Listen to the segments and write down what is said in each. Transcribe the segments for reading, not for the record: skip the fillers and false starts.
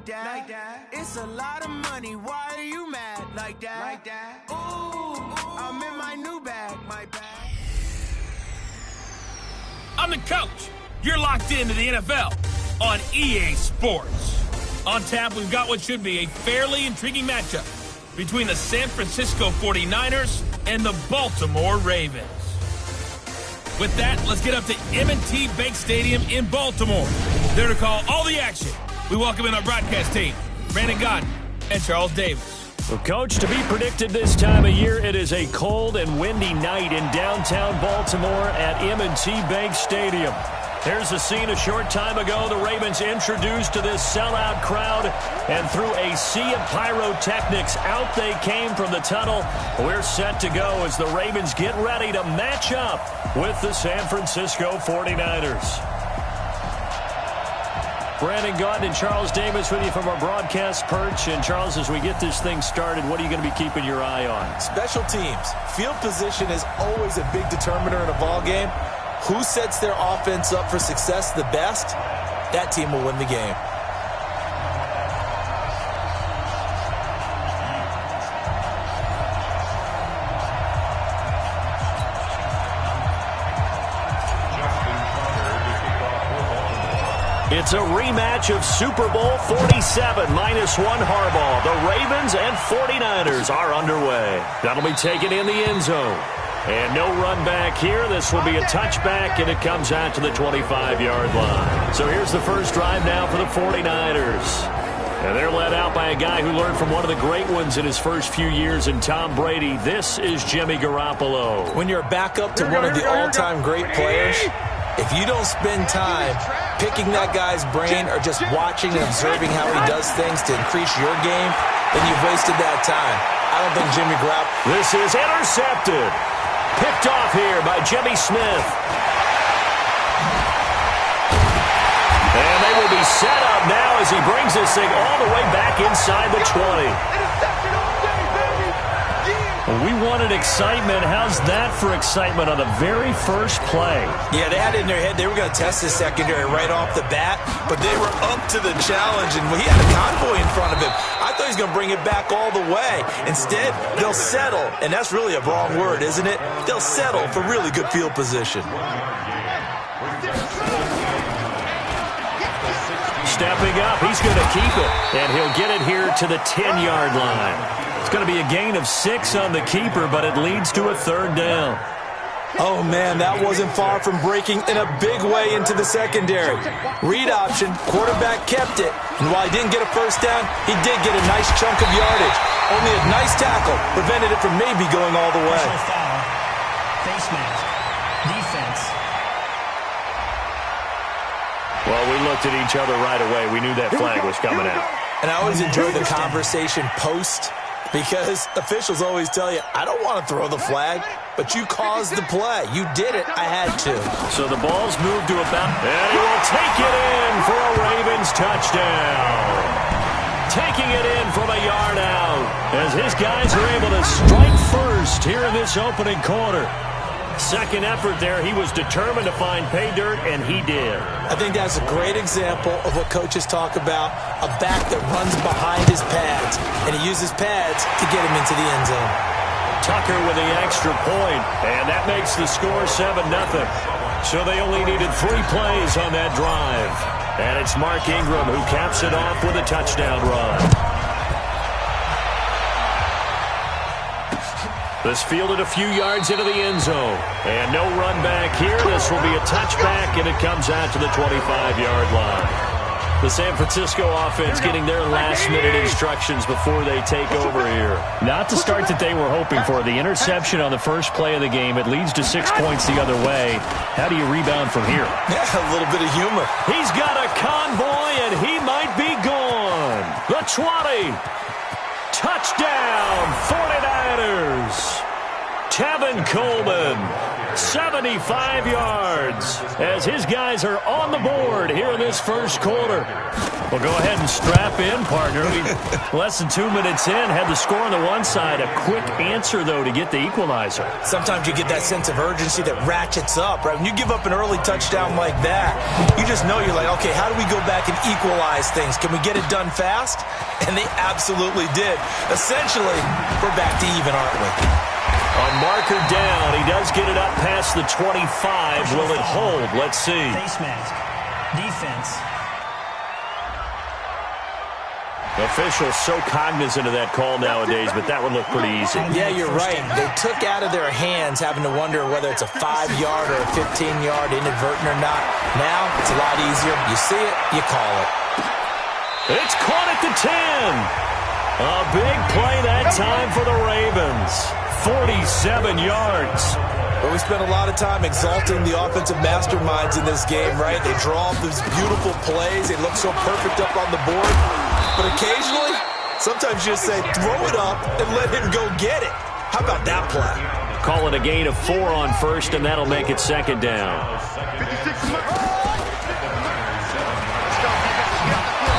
that. It's a lot of money. Why are you mad like that? Ooh, I'm in my new bag. My bag. I'm the coach. You're locked into the NFL on EA Sports. On tap, we've got what should be a fairly intriguing matchup between the San Francisco 49ers and the Baltimore Ravens. With that, let's get up to M&T Bank Stadium in Baltimore. There to call all the action, we welcome in our broadcast team, Brandon Gott and Charles Davis. Well, Coach, to be predicted this time of year, it is a cold and windy night in downtown Baltimore at M&T Bank Stadium. There's a scene a short time ago. The Ravens introduced to this sellout crowd, and through a sea of pyrotechnics, out they came from the tunnel. We're set to go as the Ravens get ready to match up with the San Francisco 49ers. Brandon Gott and Charles Davis with you from our broadcast perch. And, Charles, as we get this thing started, what are you going to be keeping your eye on? Special teams. Field position is always a big determiner in a ball game. Who sets their offense up for success the best, that team will win the game. It's a rematch of Super Bowl 47, -1 Harbaugh. The Ravens and 49ers are underway. That'll be taken in the end zone. And no run back here. This will be a touchback, and it comes out to the 25-yard line. So here's the first drive now for the 49ers. And they're led out by a guy who learned from one of the great ones in his first few years in Tom Brady. This is Jimmy Garoppolo. When you're a backup to one of the all-time great players, if you don't spend time picking that guy's brain or just watching and observing how he does things to increase your game, then you've wasted that time. I don't think Jimmy Garoppolo... This is intercepted. Picked off here by Jimmy Smith. And they will be set up now as he brings this thing all the way back inside the 20. Well, we wanted excitement. How's that for excitement on the very first play? Yeah, they had it in their head they were going to test the secondary right off the bat, but they were up to the challenge, and he had a convoy in front of him. I thought he was going to bring it back all the way. Instead, they'll settle, and that's really a wrong word, isn't it? They'll settle for really good field position. Stepping up, he's going to keep it, and he'll get it here to the 10-yard line. It's going to be a gain of 6 on the keeper, but it leads to a third down. Oh, man, that wasn't far from breaking in a big way into the secondary. Read option, quarterback kept it. And while he didn't get a first down, he did get a nice chunk of yardage. Only a nice tackle prevented it from maybe going all the way. Face mask. Defense. Well, we looked at each other right away. We knew that flag was coming out. And I always enjoy the conversation post, because officials always tell you, I don't want to throw the flag, but you caused the play. You did it. I had to. So the ball's moved to about, and he will take it in for a Ravens touchdown. Taking it in from a yard out as his guys are able to strike first here in this opening quarter. Second effort there, he was determined to find pay dirt, and he did. I think that's a great example of what coaches talk about, a back that runs behind his pads, and he uses pads to get him into the end zone. Tucker with the extra point, and that makes the score 7-0. So they only needed 3 plays on that drive. And it's Mark Ingram who caps it off with a touchdown run. This fielded a few yards into the end zone. And no run back here. This will be a touchback, and it comes out to the 25-yard line. The San Francisco offense getting their last-minute instructions before they take over here. Not the start that they were hoping for. The interception on the first play of the game, it leads to 6 points the other way. How do you rebound from here? Yeah, a little bit of humor. He's got a convoy, and he might be gone. The 20. Touchdown, 49ers. Tevin Coleman 75 yards as his guys are on the board here in this first quarter. Well, go ahead and strap in, partner. Less than 2 minutes in, had the score on the one side. A quick answer, though, to get the equalizer. Sometimes you get that sense of urgency that ratchets up, right? When you give up an early touchdown like that, you just know you're like, okay, how do we go back and equalize things? Can we get it done fast? And they absolutely did. Essentially, we're back to even, aren't we? On marker down, he does get it up past the 25. Will it hold? Let's see. Face mask. Defense. Officials so cognizant of that call nowadays, but that would look pretty easy. Yeah, you're right. They took out of their hands having to wonder whether it's a 5-yard or a 15-yard inadvertent or not. Now, it's a lot easier. You see it, you call it. It's caught at the 10. A big play that time for the Ravens. 47 yards. But we spent a lot of time exalting the offensive masterminds in this game, right? They draw up these beautiful plays. They look so perfect up on the board. But occasionally, sometimes you just say, throw it up and let him go get it. How about that play? Call it a gain of 4 on first, and that'll make it second down.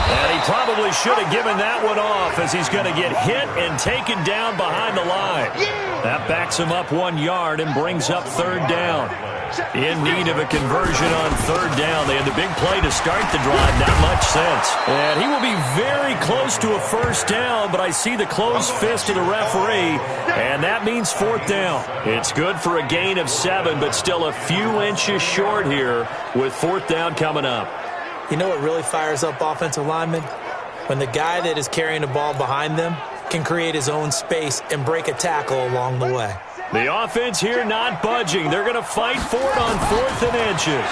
And he probably should have given that one off as he's going to get hit and taken down behind the line. That backs him up 1 yard and brings up third down. In need of a conversion on third down. They had the big play to start the drive. Not much sense. And he will be very close to a first down, but I see the closed fist of the referee, and that means fourth down. It's good for a gain of 7, but still a few inches short here with fourth down coming up. You know what really fires up offensive linemen? When the guy that is carrying the ball behind them can create his own space and break a tackle along the way. The offense here not budging. They're going to fight for it on 4th and inches.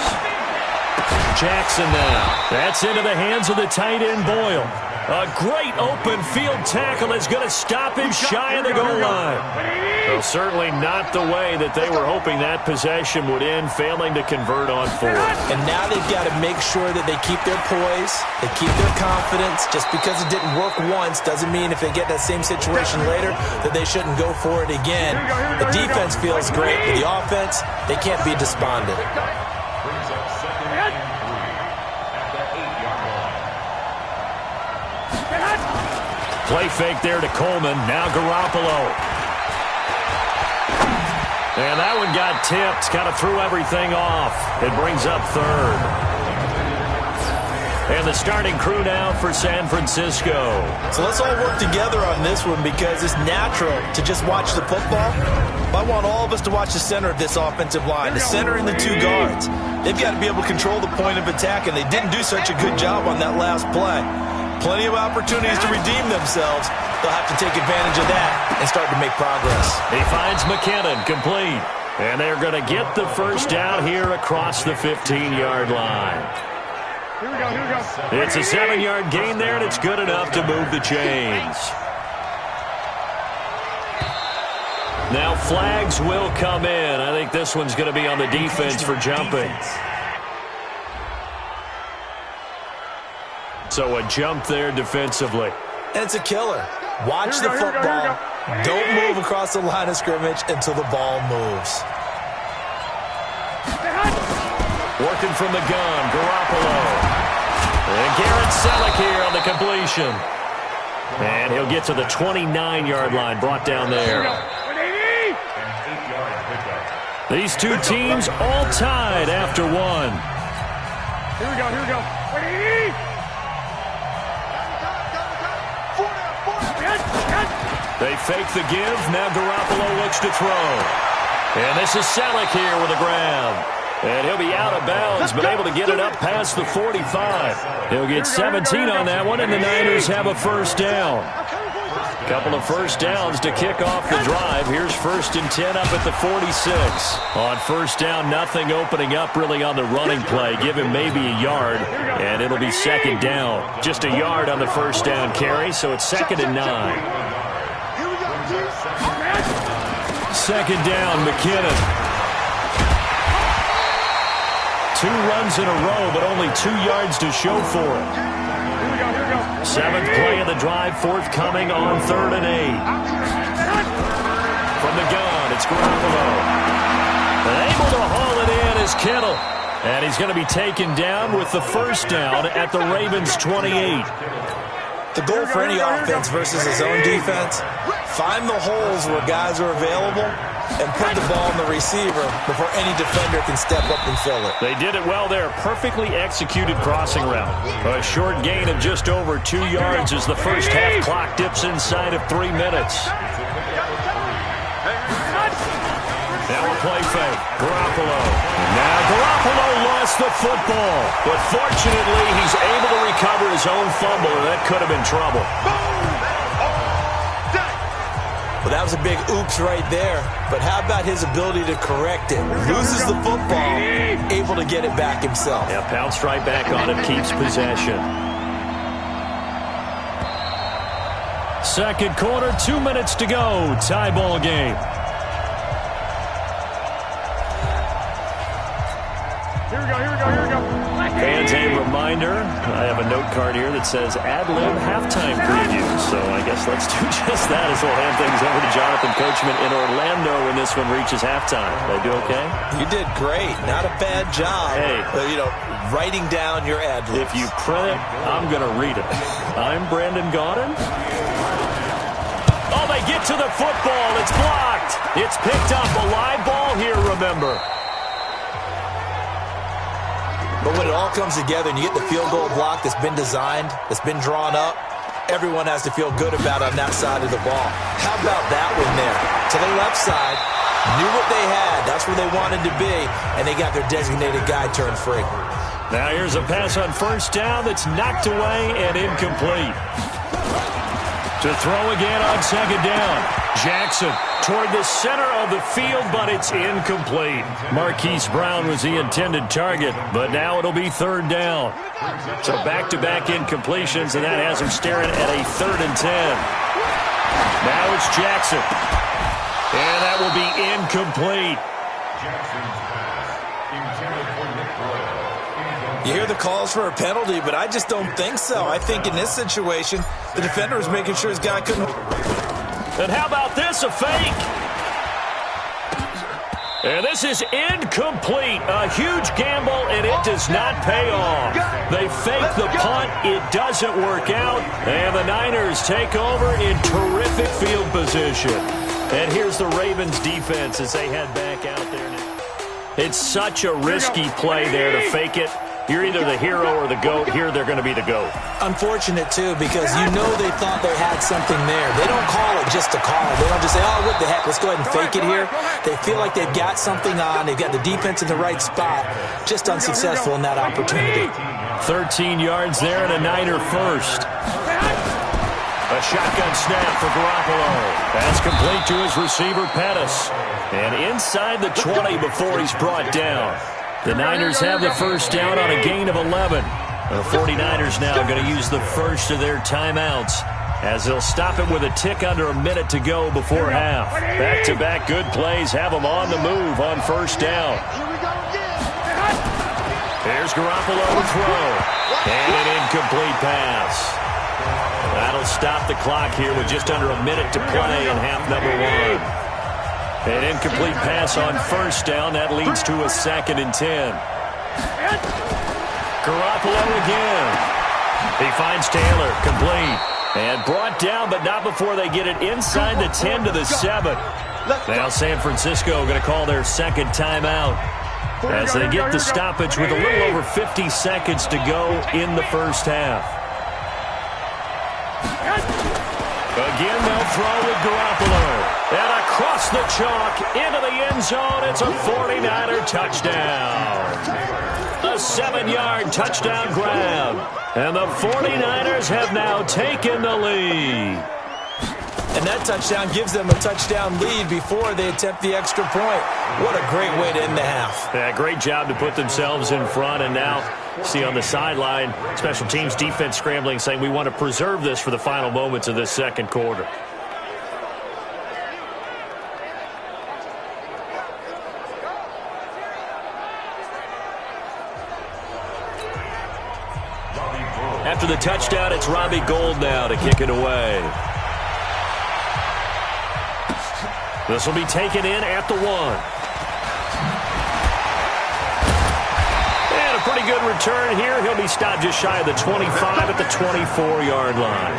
Jackson now. That's into the hands of the tight end, Boyle. A great open field tackle is going to stop him shy of the goal line. Well, certainly not the way that they were hoping that possession would end, failing to convert on 4th. And now they've got to make sure that they keep their poise, they keep their confidence. Just because it didn't work once doesn't mean if they get that same situation later that they shouldn't go for it again. The defense feels great, but the offense, they can't be despondent. Play fake there to Coleman. Now Garoppolo. And that one got tipped. Kind of threw everything off. It brings up third. And the starting crew now for San Francisco. So let's all work together on this one because it's natural to just watch the football. But I want all of us to watch the center of this offensive line, the center and the 2 guards. They've got to be able to control the point of attack, and they didn't do such a good job on that last play. Plenty of opportunities to redeem themselves. They'll have to take advantage of that and start to make progress. He finds McKinnon complete. And they're going to get the first down here across the 15-yard line. Here we go. It's a 7-yard gain there, and it's good enough to move the chains. Now flags will come in. I think this one's going to be on the defense for jumping. So a jump there defensively. And it's a killer. Watch the football. Don't move across the line of scrimmage until the ball moves. Working from the gun, Garoppolo. And Garrett Selleck here on the completion. And he'll get to the 29-yard line, brought down there. These two teams all tied after one. Here we go. They fake the give. Now Garoppolo looks to throw. And this is Selleck here with a grab. And he'll be out of bounds, but able to get it up past the 45. He'll get 17 on that one, and the Niners have a first down. Couple of first downs to kick off the drive. Here's 1st and 10 up at the 46. On first down, nothing opening up really on the running play. Give him maybe a yard, and it'll be 2nd down. Just a yard on the first down carry, so it's 2nd and 9. 2nd down, McKinnon. 2 runs in a row, but only 2 yards to show for it. 7th play of the drive, forthcoming on 3rd and 8. From the gun, it's Garoppolo. And able to haul it in is Kittle. And he's going to be taken down with the first down at the Ravens' 28. The goal for any offense versus his own defense, find the holes where guys are available and put the ball in the receiver before any defender can step up and fill it. They did it well there. Perfectly executed crossing route. A short gain of just over 2 yards as the first half clock dips inside of 3 minutes. Now a play fake. Garoppolo. Now Garoppolo lost the football. But fortunately, he's able to recover his own fumble, and that could have been trouble. Well, that was a big oops right there. But how about his ability to correct it? Loses the football, able to get it back himself. Yeah, pounced right back on it, keeps possession. Second quarter, 2 minutes to go. Tie ball game. Here we go, here we go, here we go. Fans, a reminder, I have a note card here that says ad-lib halftime preview. So I guess let's do just that as we'll hand things over to Jonathan Coachman in Orlando when this one reaches halftime. Did I do okay? You did great. Not a bad job. Hey. Writing down your ad-libs. If you print it, I'm going to read it. I'm Brandon Gaudin. Oh, they get to the football. It's blocked. It's picked up. A live ball here, remember. But when it all comes together and you get the field goal block that's been designed, that's been drawn up, everyone has to feel good about on that side of the ball. How about that one there? To the left side, knew what they had. That's where they wanted to be, and they got their designated guy turned free. Now here's a pass on first down that's knocked away and incomplete. To throw again on second down. Jackson toward the center of the field, but it's incomplete. Marquise Brown was the intended target, but now it'll be third down. So back-to-back incompletions, and that has him staring at a 3rd and 10. Now it's Jackson. And that will be incomplete. You hear the calls for a penalty, but I just don't think so. I think in this situation, the defender was making sure his guy couldn't. And how about this, a fake? And this is incomplete. A huge gamble, and it does not pay off. They fake the punt. It doesn't work out. And the Niners take over in terrific field position. And here's the Ravens defense as they head back out there now. It's such a risky play there to fake it. You're either the hero or the GOAT. Here, they're going to be the GOAT. Unfortunate, too, because you know they thought they had something there. They don't call it just to call it. They don't just say, oh, what the heck, let's go ahead and fake it here. They feel like they've got something on. They've got the defense in the right spot. Just unsuccessful in that opportunity. 13 yards there and a Niner first. A shotgun snap for Garoppolo. That's complete to his receiver, Pettis. And inside the 20 before he's brought down. The Niners have the first down on a gain of 11. The 49ers now going to use the first of their timeouts as they'll stop it with a tick under a minute to go before half. Back-to-back good plays have them on the move on first down. Here's Garoppolo to throw. And an incomplete pass. That'll stop the clock here with just under a minute to play in half number 1. An incomplete pass on first down. That leads to a 2nd and 10. Garoppolo again. He finds Taylor. Complete. And brought down, but not before they get it inside the 10 to the 7. Now San Francisco going to call their second timeout as they get the stoppage with a little over 50 seconds to go in the first half. Again, they'll throw with Garoppolo. And across the chalk, into the end zone, it's a 49er touchdown. A 7-yard touchdown grab. And the 49ers have now taken the lead. And that touchdown gives them a touchdown lead before they attempt the extra point. What a great way to end the half. Yeah, great job to put themselves in front. And now, see on the sideline, special teams defense scrambling, saying we want to preserve this for the final moments of this second quarter. After the touchdown, it's Robbie Gould now to kick it away. This will be taken in at the 1. pretty good return here. He'll be stopped just shy of the 25 at the 24-yard line.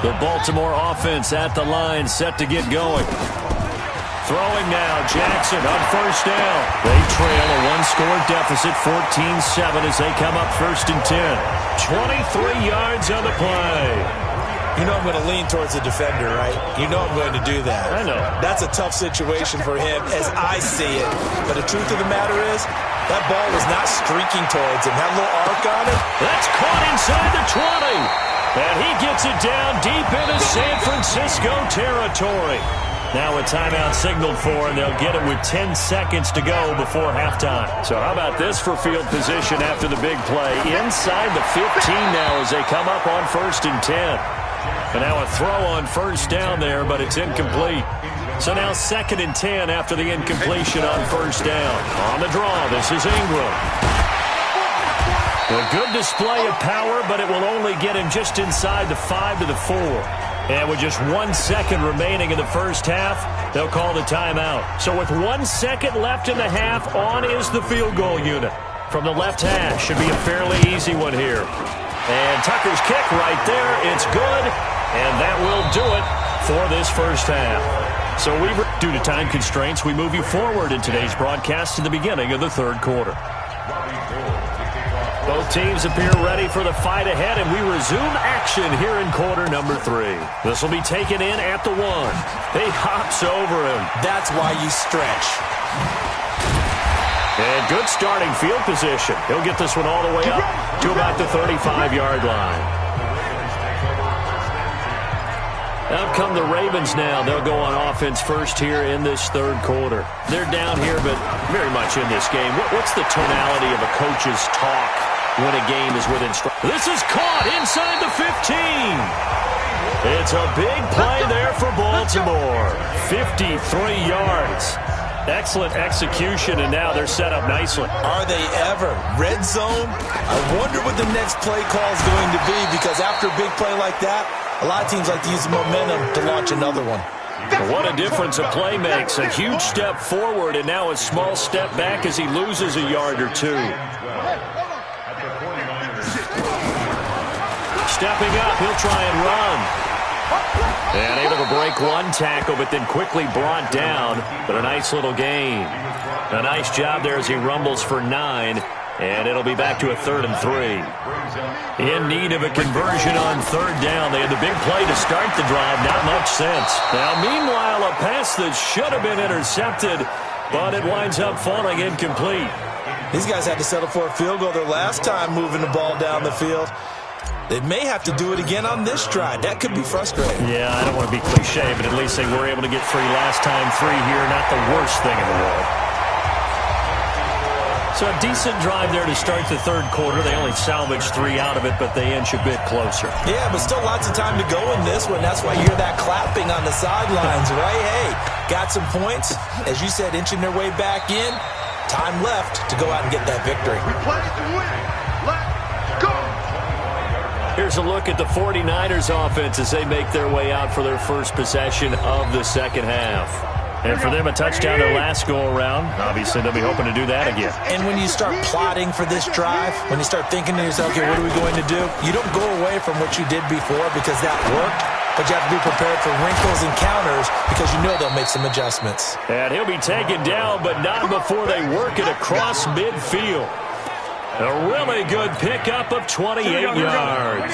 The Baltimore offense at the line, set to get going. Throwing now, Jackson on first down. They trail a one-score deficit, 14-7 as they come up 1st and 10. 23 yards on the play. You know I'm going to lean towards the defender, right? You know I'm going to do that. I know. That's a tough situation for him as I see it. But the truth of the matter is, that ball was not streaking towards him. That little arc on it. That's caught inside the 20. And he gets it down deep into San Francisco territory. Now a timeout signaled for, and they'll get it with 10 seconds to go before halftime. So how about this for field position after the big play? Inside the 15 now as they come up on 1st and 10. And now a throw on first down there, but it's incomplete. So now 2nd and 10 after the incompletion on first down. On the draw, this is Ingram. A good display of power, but it will only get him just inside the 5 to the 4. And with just 1 second remaining in the first half, they'll call the timeout. So with 1 second left in the half, on is the field goal unit. From the left hash, should be a fairly easy one here. And Tucker's kick right there, it's good. And that will do it for this first half. So due to time constraints, we move you forward in today's broadcast to the beginning of the 3rd quarter. Both teams appear ready for the fight ahead, and we resume action here in quarter number 3. This will be taken in at the 1. He hops over him. That's why you stretch. And good starting field position. He'll get this one all the way up to about the 35-yard line. Up come the Ravens now. They'll go on offense first here in this 3rd quarter. They're down here, but very much in this game. What's the tonality of a coach's talk when a game is within strike? This is caught inside the 15. It's a big play there for Baltimore. 53 yards. Excellent execution, and now they're set up nicely. Are they ever? Red zone? I wonder what the next play call is going to be, because after a big play like that, a lot of teams like to use the momentum to launch another one. What a difference a play makes. A huge step forward and now a small step back as he loses a yard or two. Stepping up, he'll try and run. And able to break one tackle, but then quickly brought down. But a nice little gain. A nice job there as he rumbles for 9. And it'll be back to a 3rd and 3. In need of a conversion on 3rd down. They had the big play to start the drive. Not much sense. Now, meanwhile, a pass that should have been intercepted, but it winds up falling incomplete. These guys had to settle for a field goal their last time moving the ball down the field. They may have to do it again on this drive. That could be frustrating. Yeah, I don't want to be cliche, but at least they were able to get 3 last time. 3 here, not the worst thing in the world. So a decent drive there to start the 3rd quarter. They only salvaged 3 out of it, but they inch a bit closer. Yeah, but still lots of time to go in this one. That's why you hear that clapping on the sidelines, right? Hey, got some points. As you said, inching their way back in. Time left to go out and get that victory. We play to win. Let's go. Here's a look at the 49ers offense as they make their way out for their first possession of the 2nd half. And for them, a touchdown their last go-around. Obviously, they'll be hoping to do that again. And when you start plotting for this drive, when you start thinking to yourself, okay, what are we going to do? You don't go away from what you did before because that worked, but you have to be prepared for wrinkles and counters because you know they'll make some adjustments. And he'll be taken down, but not before they work it across midfield. A really good pickup of 28 yards.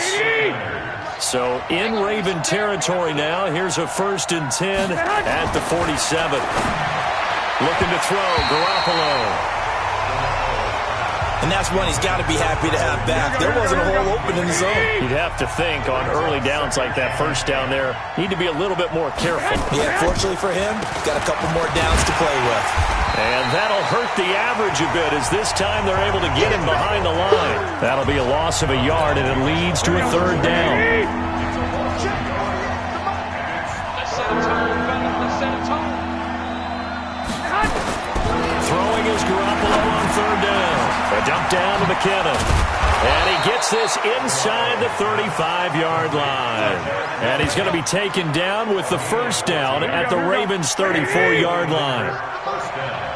So in Raven territory now. Here's a 1st and 10 at the 47. Looking to throw, Garoppolo. And that's one he's got to be happy to have back. There wasn't a hole open in the zone. You'd have to think on early downs like that, first down there, need to be a little bit more careful. Yeah, fortunately for him, got a couple more downs to play with. And that'll hurt the average a bit as this time they're able to get him behind the line. That'll be a loss of a yard, and it leads to a 3rd down. Throwing is Garoppolo on 3rd down. A dump down to McKinnon. And he gets this inside the 35-yard line. And he's going to be taken down with the 1st down at the Ravens' 34-yard line.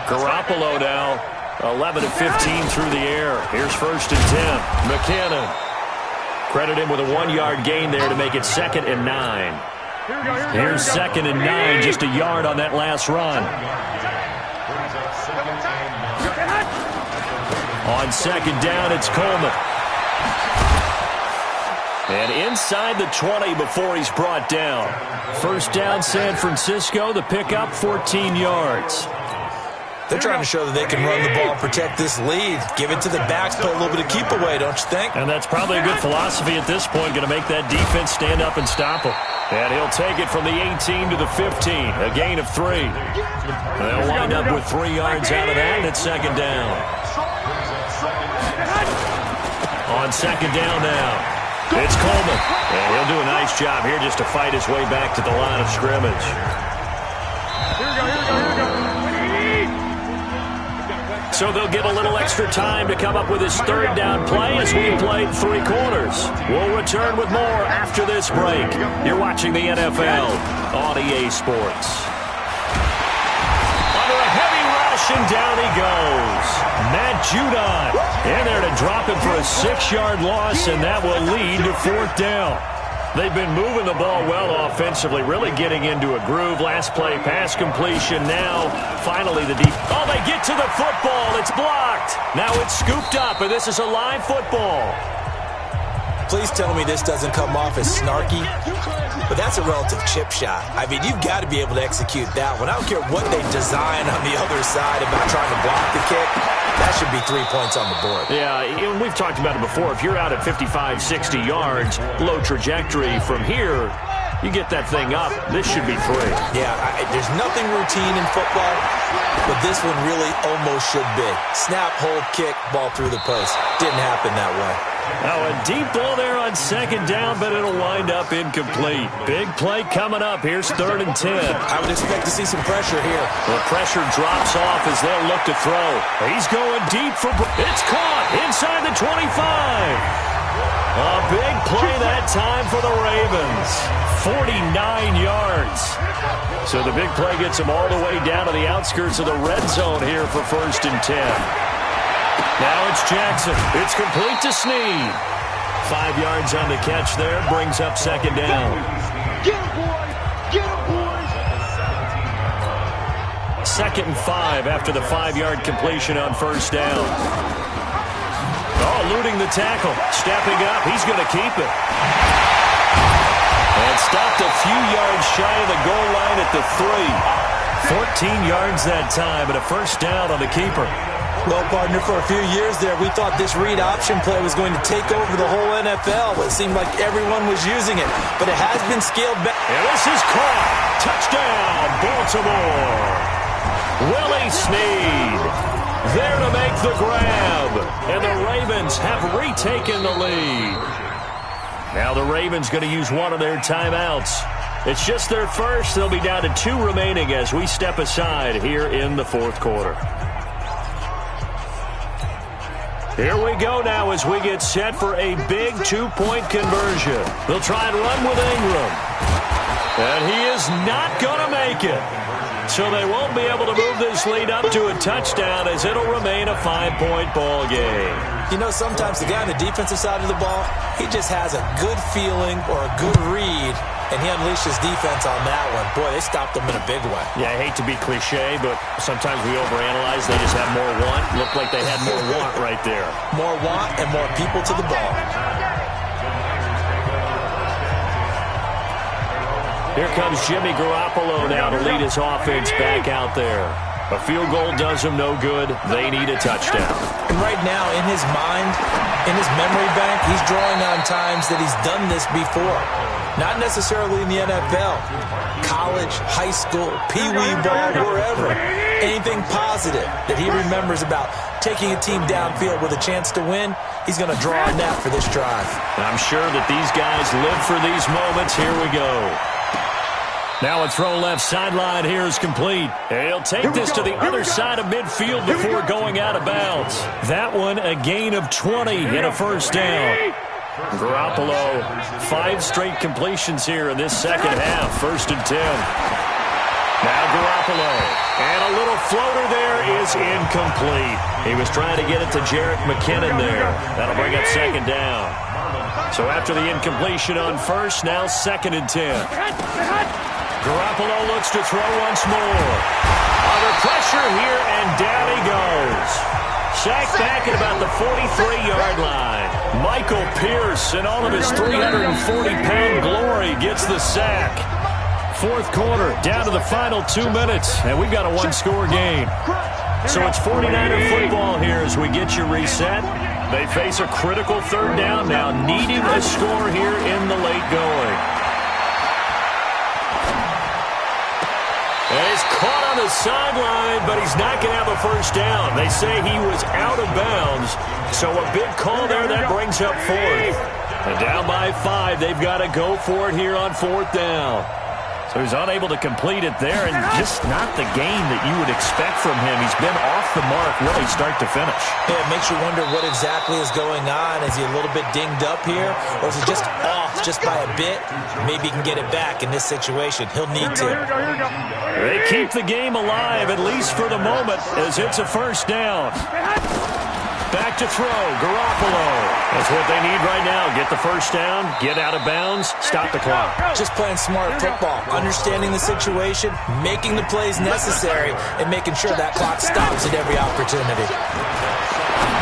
Garoppolo now, 11 of 15 through the air. Here's 1st and 10. McKinnon. Credit him with a 1-yard gain there to make it 2nd and 9. Here's 2nd and 9, just a yard on that last run. On 2nd down, it's Coleman. And inside the 20 before he's brought down. 1st down, San Francisco. The pickup, 14 yards. They're trying to show that they can run the ball and protect this lead. Give it to the backs, play a little bit of keep away, don't you think? And that's probably a good philosophy at this point, going to make that defense stand up and stop him. And he'll take it from the 18 to the 15, a gain of 3. They'll wind up with 3 yards out of that, and it's 2nd down. On 2nd down now, it's Coleman. And he'll do a nice job here just to fight his way back to the line of scrimmage. So they'll get a little extra time to come up with his 3rd down play as we played 3 quarters. We'll return with more after this break. You're watching the NFL on EA Sports. Under a heavy rush, and down he goes. Matt Judon in there to drop him for a 6-yard loss, and that will lead to 4th down. They've been moving the ball well offensively, really getting into a groove. Last play, pass completion. Now, finally, the deep. Oh, they get to the football. It's blocked. Now it's scooped up, and this is a live football. Please tell me this doesn't come off as snarky, but that's a relative chip shot. I mean, you've got to be able to execute that one. I don't care what they design on the other side about trying to block the kick. That should be 3 points on the board. Yeah, we've talked about it before. If you're out at 55, 60 yards, low trajectory from here, you get that thing up, this should be 3. Yeah, there's nothing routine in football, but this one really almost should be. Snap, hold, kick, ball through the post. Didn't happen that way. Now a deep ball there on 2nd down, but it'll wind up incomplete. Big play coming up. Here's 3rd and 10. I would expect to see some pressure here. The pressure drops off as they'll look to throw. He's going deep for... It's caught inside the 25. A big play that time for the Ravens. 49 yards. So the big play gets them all the way down to the outskirts of the red zone here for 1st and 10. Now it's Jackson. It's complete to Snead. 5 yards on the catch there. Brings up 2nd down. Get him, boys! Get him, boys! 2nd and 5 after the 5-yard completion on 1st down. Oh, eluding the tackle. Stepping up. He's going to keep it. And stopped a few yards shy of the goal line at the 3. 14 yards that time, and a 1st down on the keeper. Well, partner, for a few years there, we thought this read option play was going to take over the whole NFL. It seemed like everyone was using it, but it has been scaled back. And this is caught. Touchdown, Baltimore. Willie Snead there to make the grab. And the Ravens have retaken the lead. Now the Ravens going to use one of their timeouts. It's just their first. They'll be down to 2 remaining as we step aside here in the 4th quarter. Here we go now as we get set for a big 2-point conversion. They'll try and run with Ingram. And he is not going to make it. So they won't be able to move this lead up to a touchdown as it'll remain a 5-point ball game. You know, sometimes the guy on the defensive side of the ball, he just has a good feeling or a good read, and he unleashes defense on that one. Boy, they stopped him in a big way. Yeah, I hate to be cliche, but sometimes we overanalyze. They just have more want. Looked like they had more want right there. More want and more people to the ball. Here comes Jimmy Garoppolo now to lead his offense back out there. A field goal does them no good. They need a touchdown. And right now, in his mind, in his memory bank, he's drawing on times that he's done this before. Not necessarily in the NFL. College, high school, pee-wee ball, wherever. Anything positive that he remembers about taking a team downfield with a chance to win, he's going to draw on that for this drive. I'm sure that these guys live for these moments. Here we go. Now a throw left sideline here is complete. And he'll take this to the other side of midfield before going out of bounds. That one a gain of 20 and a 1st down. Garoppolo, 5 straight completions here in this second half. 1st and 10. Now Garoppolo. And a little floater there is incomplete. He was trying to get it to Jerick McKinnon there. That'll bring up second down. So after the incompletion on first, now 2nd and 10. Garoppolo looks to throw once more. Under pressure here, and down he goes. Sacked back at about the 43-yard line. Michael Pierce, in all of his 340-pound glory, gets the sack. Fourth quarter, down to the final 2 minutes, and we've got a one-score game. So it's 49er football here as we get you reset. They face a critical third down now, needing a score here in the late going. And he's caught on the sideline, but he's not going to have a first down. They say he was out of bounds, so a big call there that brings up fourth. And down by 5, they've got to go for it here on fourth down. So he's unable to complete it there, and just not the game that you would expect from him. He's been off the mark really start to finish. Yeah, it makes you wonder what exactly is going on. Is he a little bit dinged up here, or is he just off just by a bit? Maybe he can get it back in this situation. He'll need to. They keep the game alive, at least for the moment, as it's a first down. Back to throw, Garoppolo. That's what they need right now. Get the first down, get out of bounds, stop the clock. Just playing smart football, understanding the situation, making the plays necessary, and making sure that clock stops at every opportunity.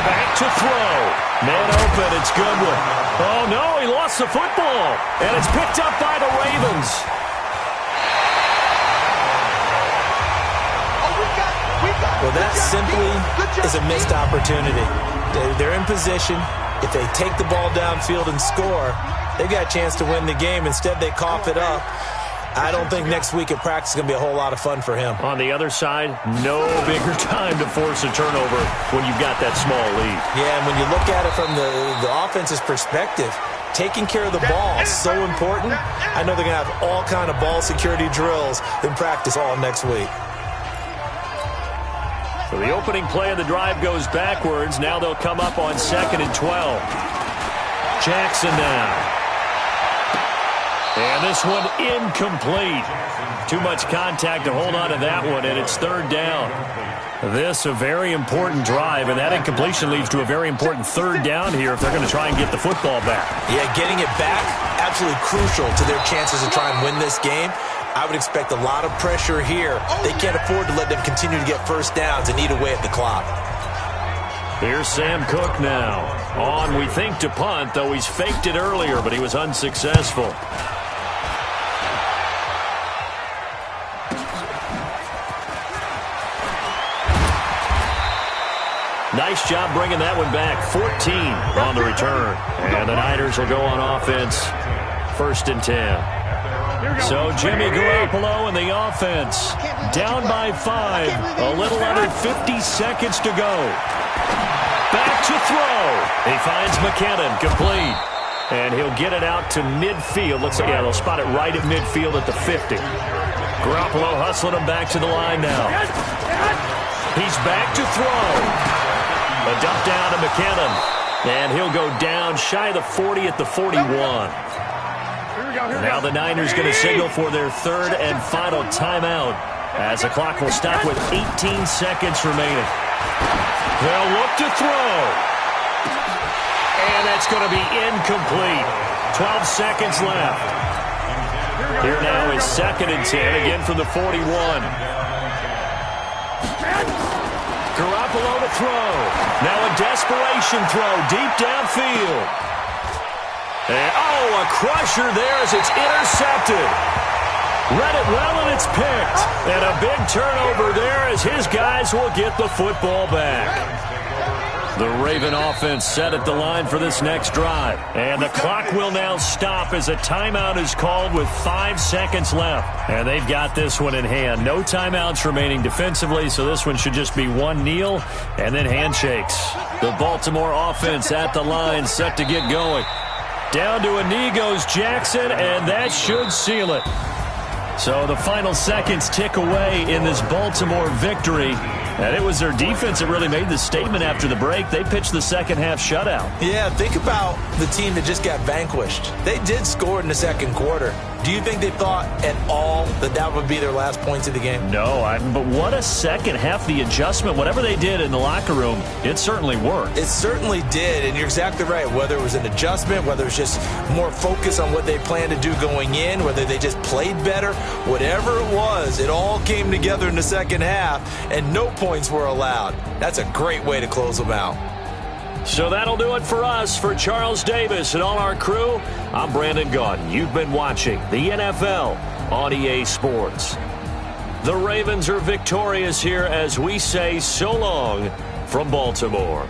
Back to throw. Man open, it's Goodwin. Oh, no, he lost the football. And it's picked up by the Ravens. Well, that simply is a missed opportunity. They're in position. If they take the ball downfield and score, they've got a chance to win the game. Instead, they cough it up. I don't think next week at practice is going to be a whole lot of fun for him. On the other side, no bigger time to force a turnover when you've got that small lead. Yeah, and when you look at it from the offense's perspective, taking care of the ball is so important. I know they're going to have all kind of ball security drills in practice all next week. So the opening play of the drive goes backwards. Now they'll come up on 2nd and 12. Jackson now. And this one incomplete. Too much contact to hold on to that one, and it's third down. This a very important drive, and that incompletion leads to a very important third down here if they're going to try and get the football back. Yeah, getting it back, absolutely crucial to their chances to try and win this game. I would expect a lot of pressure here. They can't afford to let them continue to get first downs and eat away at the clock. Here's Sam Cook now. On, we think, to punt, though he's faked it earlier, but he was unsuccessful. Nice job bringing that one back. 14 on the return. And the Niners will go on offense. 1st and 10. So Jimmy Garoppolo and the offense down by 5. A little under 50 seconds to go. Back to throw. He finds McKinnon, complete. And he'll get it out to midfield. Looks like, yeah, they'll spot it right at midfield at the 50. Garoppolo hustling him back to the line now. He's back to throw. A dump down to McKinnon. And he'll go down shy of the 40 at the 41. Now the Niners going to signal for their third and final timeout as the clock will stop with 18 seconds remaining. They'll look to throw. And that's going to be incomplete. 12 seconds left. Here now is 2nd and 10, again from the 41. Garoppolo to throw. Now a desperation throw deep downfield. And, oh, a crusher there as it's intercepted. Read it well, and it's picked. And a big turnover there as his guys will get the football back. The Raven offense set at the line for this next drive. And the clock will now stop as a timeout is called with 5 seconds left. And they've got this one in hand. No timeouts remaining defensively, so this one should just be one kneel and then handshakes. The Baltimore offense at the line set to get going. Down to a knee goes Jackson, and that should seal it. So the final seconds tick away in this Baltimore victory. And it was their defense that really made the statement after the break. They pitched the second half shutout. Yeah, think about the team that just got vanquished. They did score in the second quarter. Do you think they thought at all that that would be their last points of the game? No, but what a second half. The adjustment, whatever they did in the locker room, it certainly worked. It certainly did, and you're exactly right. Whether it was an adjustment, whether it was just more focus on what they planned to do going in, whether they just played better, whatever it was, it all came together in the second half, and no points were allowed. That's a great way to close them out. So that'll do it for us. For Charles Davis and all our crew, I'm Brandon Gaudin. You've been watching the NFL on EA Sports. The Ravens are victorious here as we say so long from Baltimore.